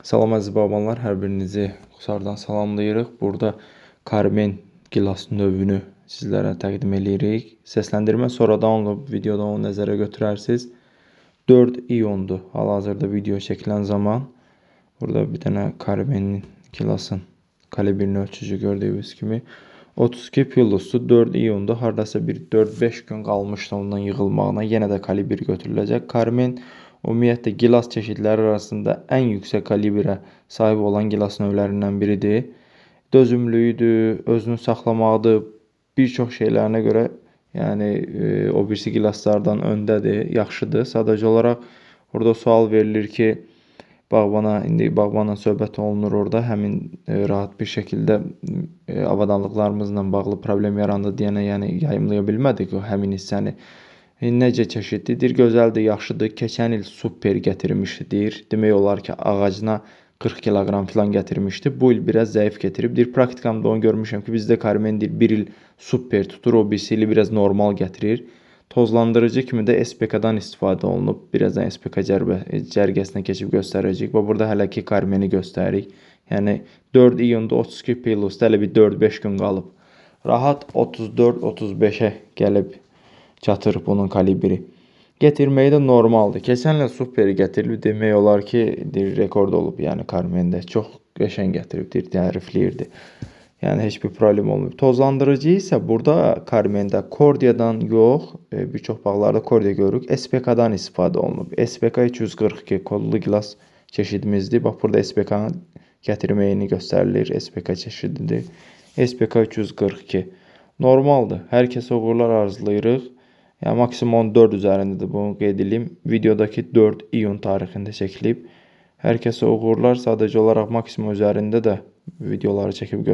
Salam əziz babanlar, hər birinizi Qusardan salamlayırıq. Burada Karmen gilas növünü sizlərə təqdim edirik. Səsləndirmə sonradan olub, videoda onu nəzərə götürərsiniz. 4 iyondur hal-hazırda video çəkilən zaman. Burada bir dənə Karmenin gilasın kalibrini ölçücü gördüyünüz kimi. 32 pillusdur, 4 iyondur. Haradasa bir 4-5 gün qalmışdı ondan yığılmağına. Yenə də kalibr götürüləcək. Karmen ümumiyyətlə gilas çeşidləri arasında ən yüksək kalibrə sahib olan gilas növlərindən biridir. Dözümlüyüdür, özünü saxlamaqdır. Bir çox şeylərinə görə yəni o birisi gilaslardan öndədir, yaxşıdır. Sadəcə olaraq burada sual verilir ki, indi bağbanla söhbət olunur orada. Həmin rahat bir şəkildə avadanlıqlarımızla bağlı problem yarandı deyənə yəni yayımlaya bilmədik o həmin hissəni. Necə çeşidlidir, gözəldir, yaxşıdır. Keçən il super gətirmişdir. Demək olar ki, ağacına 40 kiloqram falan gətirmişdi. Bu il biraz zəif gətiribdir. Praktikamda onu görmüşəm ki, bizdə Karmendir bir il super tutur, o birisi ili biraz normal gətirir. Tozlandırıcı kimi də SPK-dan istifadə olunub. Birazdan SPK cərgəsinə keçib göstərəcəyik. Və burada hələ ki Karmeni göstəririk. Yəni 4 iyunda 32 pillusda hələ bir 4-5 gün qalıb. Rahat 34-35-ə gəlib çatır bunun kalibri. Gətirməyi də normaldır. Keçən il super gətirilib demək olar ki, rekord olub. Yəni Karmendə çox qəşəng gətiribdir, tərifləyirdi. Yəni heç bir problem olmayıb. Tozlandırıcı isə burada Karmendə Kordiyadan yox, bir çox bağlarda Kordiya görürük, SPK-dan istifadə olunub. SPK 242 kodlu gilas çeşidimizdir. Bax burada SPK-nın gətirməyini göstərilir. SPK çeşididir. SPK 242 normaldır. Hər kəsə uğurlar arzulayırıq. Yəni maksimum 14 üzərindədir, bunu qeyd edeyim. Videodakı 4 iyun tarixində çəkilib. Hər kəsə uğurlar, sadəcə olaraq maksimum üzərində də videoları çəkib göstərir.